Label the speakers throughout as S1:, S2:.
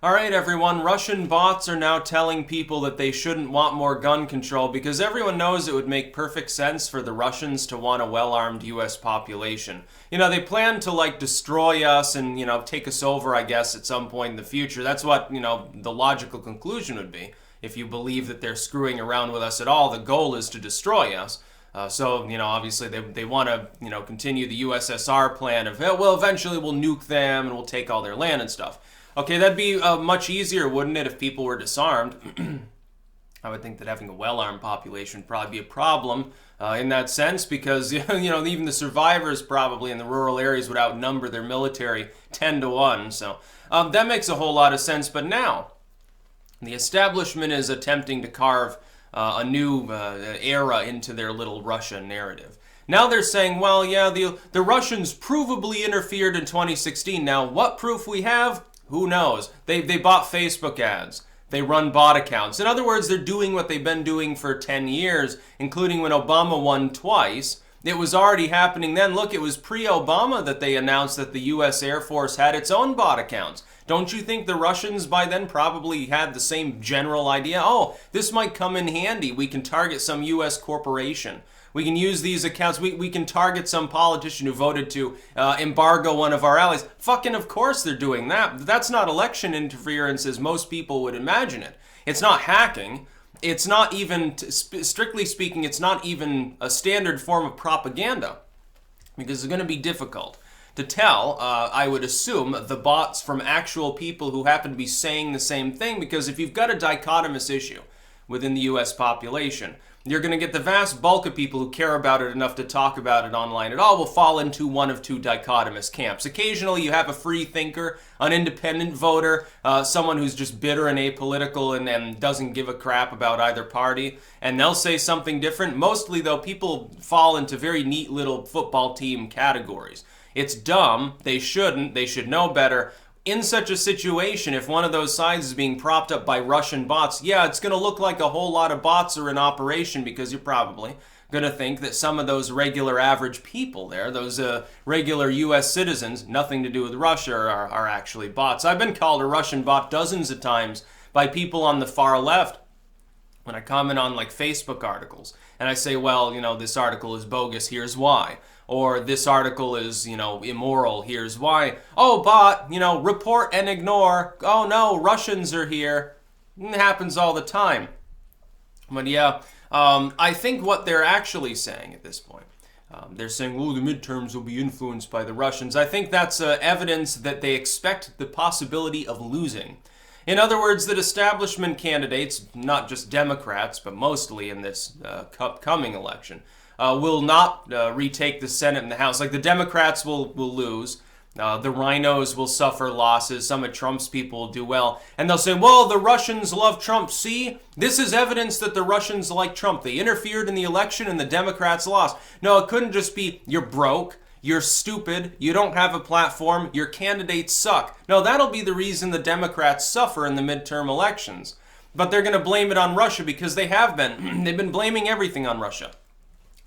S1: All right, everyone, Russian bots are now telling people that they shouldn't want more gun control because everyone knows it would make perfect sense for the Russians to want a well-armed U.S. population. You know, they plan to, like, destroy us and, take us over, I guess, at some point in the future. That's what, the logical conclusion would be. If you believe that they're screwing around with us at all, the goal is to destroy us. So, obviously they want to, continue the USSR plan of, well, eventually we'll nuke them and we'll take all their land and stuff. Okay, that'd be much easier, wouldn't it, if people were disarmed? I would think that having a well-armed population would probably be a problem in that sense because, even the survivors probably in the rural areas would outnumber their military 10-1. So that makes a whole lot of sense. But now, the establishment is attempting to carve a new era into their little Russia narrative. Now they're saying, well, yeah, the Russians provably interfered in 2016. Now, what proof we have? Who knows? They bought Facebook ads. They run bot accounts. In other words, they're doing what they've been doing for 10 years, including when Obama won twice. It was already happening then. Look, it was pre-Obama that they announced that the U.S. Air Force had its own bot accounts. Don't you think the Russians by then probably had the same general idea? Oh, this might come in handy. We can target some U.S. corporation. We can use these accounts. We can target some politician who voted to embargo one of our allies. Fucking of course they're doing that. That's not election interference as most people would imagine it. It's not hacking. It's not even, strictly speaking, it's not even a standard form of propaganda because it's going to be difficult to tell, I would assume, the bots from actual people who happen to be saying the same thing, because if you've got a dichotomous issue within the U.S. population, you're going to get the vast bulk of people who care about it enough to talk about it online at all will fall into one of two dichotomous camps. Occasionally you have a free thinker, an independent voter, someone who's just bitter and apolitical and doesn't give a crap about either party, and they'll say something different. Mostly, though, people fall into very neat little football team categories. It's dumb. They shouldn't. They should know better. In such a situation, if one of those sides is being propped up by Russian bots, yeah, it's going to look like a whole lot of bots are in operation because you're probably going to think that some of those regular average people there, those regular U.S. citizens, nothing to do with Russia, are actually bots. I've been called a Russian bot dozens of times by people on the far left when I comment on like Facebook articles. And I say, well, this article is bogus, here's why. Or this article is, immoral, here's why. Oh, bot, report and ignore. Oh no, Russians are here. It happens all the time. But yeah, I think what they're actually saying at this point, they're saying, oh, the midterms will be influenced by the Russians. I think that's evidence that they expect the possibility of losing. In other words, that establishment candidates, not just Democrats, but mostly in this upcoming election, will not retake the Senate and the House. Like the Democrats will lose. The rhinos will suffer losses. Some of Trump's people will do well. And they'll say, well, the Russians love Trump. See, this is evidence that the Russians like Trump. They interfered in the election and the Democrats lost. No, it couldn't just be you're broke, you're stupid, you don't have a platform, your candidates suck. No, that'll be the reason the Democrats suffer in the midterm elections. But they're going to blame it on Russia because they have been. They've been blaming everything on Russia.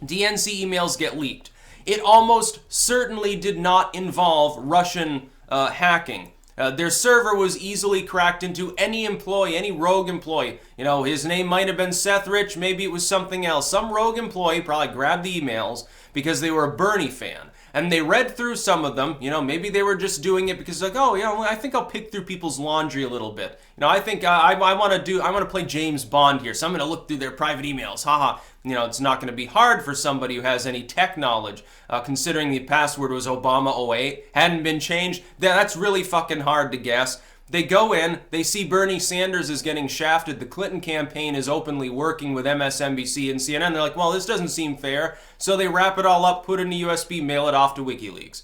S1: DNC emails get leaked. It almost certainly did not involve Russian hacking. Their server was easily cracked into any employee, any rogue employee. His name might have been Seth Rich, maybe it was something else. Some rogue employee probably grabbed the emails because they were a Bernie fan. And they read through some of them. Maybe they were just doing it because like, oh, I think I'll pick through people's laundry a little bit. I think I want to play James Bond here. So I'm going to look through their private emails. Haha. It's not going to be hard for somebody who has any tech knowledge, considering the password was Obama 08, hadn't been changed. That's really fucking hard to guess. They go in, they see Bernie Sanders is getting shafted. The Clinton campaign is openly working with MSNBC and CNN. They're like, well, this doesn't seem fair. So they wrap it all up, put it in a USB, mail it off to WikiLeaks.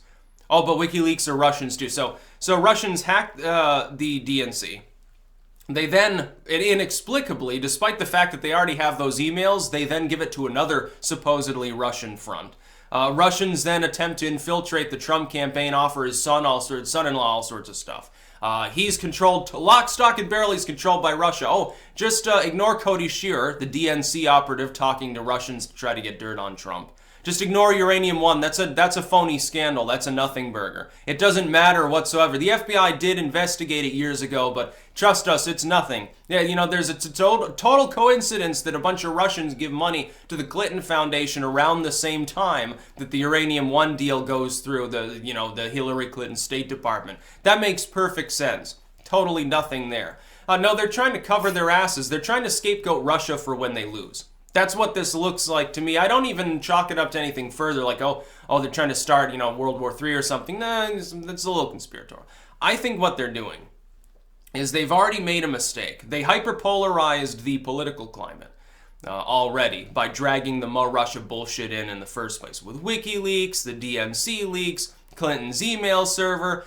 S1: Oh, but WikiLeaks are Russians too. So Russians hacked the DNC. They then, inexplicably, despite the fact that they already have those emails, they then give it to another supposedly Russian front. Russians then attempt to infiltrate the Trump campaign, offer his son-in-law all sorts of stuff. He's controlled, lock, stock, and barrel, he's controlled by Russia. Oh, just ignore Cody Shearer, the DNC operative talking to Russians to try to get dirt on Trump. Just ignore uranium one. That's a phony scandal. That's a nothing burger. It doesn't matter whatsoever. The FBI did investigate it years ago, but trust us, it's nothing. Yeah, there's a total coincidence that a bunch of Russians give money to the Clinton Foundation around the same time that the uranium one deal goes through the Hillary Clinton State Department. That makes perfect sense. Totally nothing there. No, they're trying to cover their asses. They're trying to scapegoat Russia for when they lose. That's what this looks like to me. I don't even chalk it up to anything further, like, oh, they're trying to start, World War III or something. Nah, that's a little conspiratorial. I think what they're doing is they've already made a mistake. They hyperpolarized the political climate already by dragging the Russia bullshit in the first place. With WikiLeaks, the DNC leaks, Clinton's email server,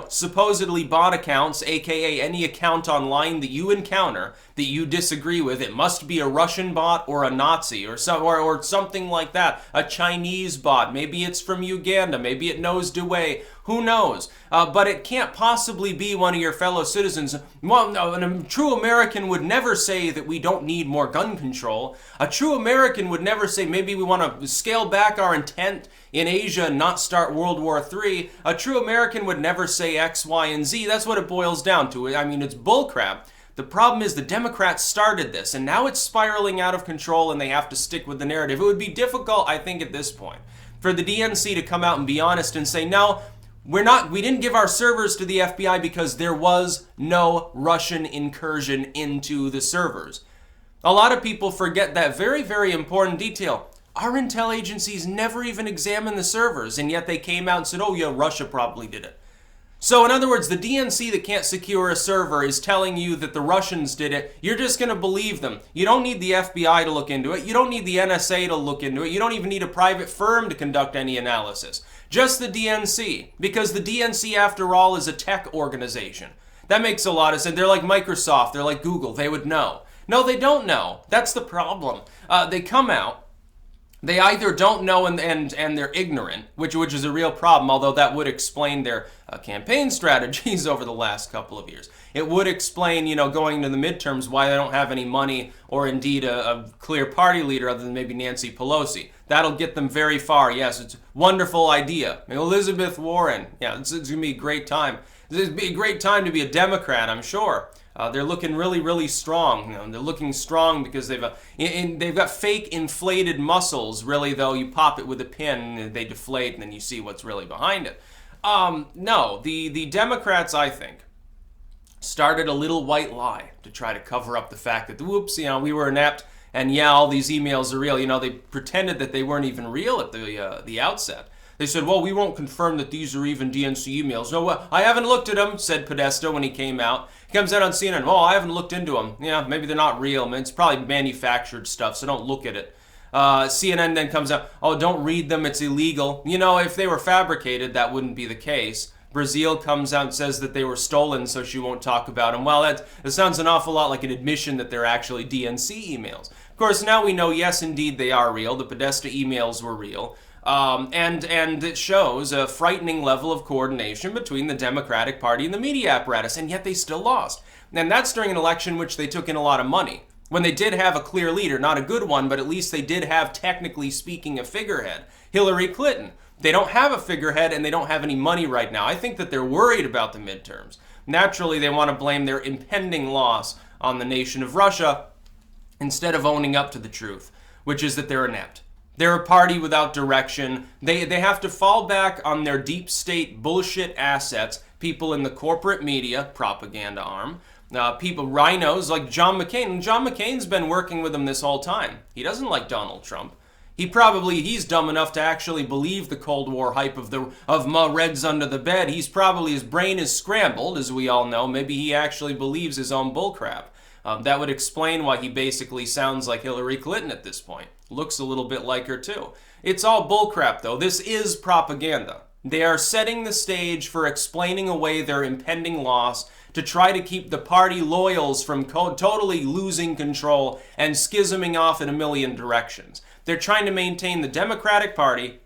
S1: supposedly bot accounts, aka any account online that you encounter that you disagree with. It must be a Russian bot or a Nazi or something like that. A Chinese bot. Maybe it's from Uganda. Maybe it knows Dewey. Who knows? But it can't possibly be one of your fellow citizens. Well, no, a true American would never say that we don't need more gun control. A true American would never say maybe we want to scale back our intent in Asia and not start World War III. A true American would never say X, Y, and Z. That's what it boils down to. I mean, it's bullcrap. The problem is the Democrats started this, and now it's spiraling out of control, and they have to stick with the narrative. It would be difficult, I think, at this point, for the DNC to come out and be honest and say, no, we didn't give our servers to the FBI because there was no Russian incursion into the servers. A lot of people forget that very, very important detail. Our intel agencies never even examined the servers, and yet they came out and said, oh yeah, Russia probably did it. So in other words, the DNC that can't secure a server is telling you that the Russians did it. You're just going to believe them. You don't need the FBI to look into it. You don't need the NSA to look into it. You don't even need a private firm to conduct any analysis. Just the DNC, because the DNC, after all, is a tech organization. That makes a lot of sense. They're like Microsoft. They're like Google. They would know. No, they don't know. That's the problem. They come out. They either don't know and they're ignorant, which is a real problem, although that would explain their campaign strategies over the last couple of years. It would explain, going to the midterms, why they don't have any money or indeed a clear party leader other than maybe Nancy Pelosi. That'll get them very far. Yes, it's a wonderful idea. Elizabeth Warren. Yeah, it's going to be a great time. It's going to be a great time to be a Democrat, I'm sure. They're looking really, really strong. They're looking strong because they've got fake inflated muscles. Really, though, you pop it with a pin, they deflate, and then you see what's really behind it. No, the Democrats, I think, started a little white lie to try to cover up the fact that, whoops, we were inept, and yeah, all these emails are real. They pretended that they weren't even real at the outset. They said, well, we won't confirm that these are even DNC emails. No, I haven't looked at them, said Podesta when he came out. He comes out on CNN, oh, I haven't looked into them. Yeah, maybe they're not real. Man, it's probably manufactured stuff, so don't look at it. CNN then comes out, oh, don't read them, it's illegal. If they were fabricated, that wouldn't be the case. Brazil comes out and says that they were stolen, so she won't talk about them. Well, that sounds an awful lot like an admission that they're actually DNC emails. Of course, now we know, yes, indeed, they are real. The Podesta emails were real. And it shows a frightening level of coordination between the Democratic Party and the media apparatus, and yet they still lost. And that's during an election which they took in a lot of money. When they did have a clear leader, not a good one, but at least they did have, technically speaking, a figurehead. Hillary Clinton. They don't have a figurehead and they don't have any money right now. I think that they're worried about the midterms. Naturally, they want to blame their impending loss on the nation of Russia instead of owning up to the truth, which is that they're inept. They're a party without direction. They have to fall back on their deep state bullshit assets, people in the corporate media, propaganda arm, people, rhinos like John McCain. And John McCain's been working with them this whole time. He doesn't like Donald Trump. He's dumb enough to actually believe the Cold War hype of Ma Reds under the bed. His brain is scrambled, as we all know. Maybe he actually believes his own bullcrap. That would explain why he basically sounds like Hillary Clinton at this point. Looks a little bit like her too. It's all bullcrap though. This is propaganda. They are setting the stage for explaining away their impending loss to try to keep the party loyals from totally losing control and schisming off in a million directions. They're trying to maintain the Democratic Party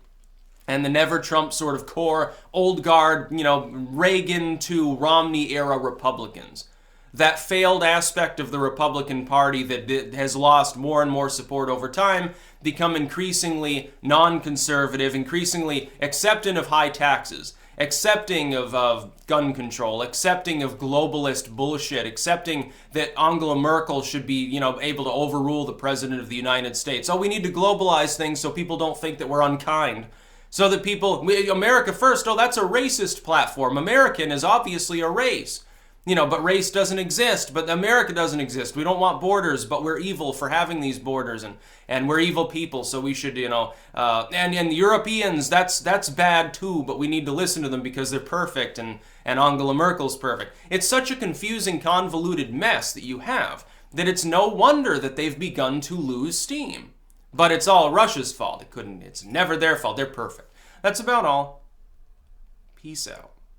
S1: and the never-Trump sort of core, old guard, Reagan to Romney era Republicans. that failed aspect of the Republican Party that has lost more and more support over time, become increasingly non-conservative, increasingly accepting of high taxes, accepting of gun control, accepting of globalist bullshit, accepting that Angela Merkel should be, able to overrule the President of the United States. Oh, we need to globalize things so people don't think that we're unkind. So that America first, oh, that's a racist platform. American is obviously a race. But race doesn't exist, but America doesn't exist. We don't want borders, but we're evil for having these borders, and we're evil people, so we should, and the Europeans, that's bad too, but we need to listen to them because they're perfect, and Angela Merkel's perfect. It's such a confusing, convoluted mess that you have, that it's no wonder that they've begun to lose steam. But it's all Russia's fault. It's never their fault. They're perfect. That's about all. Peace out.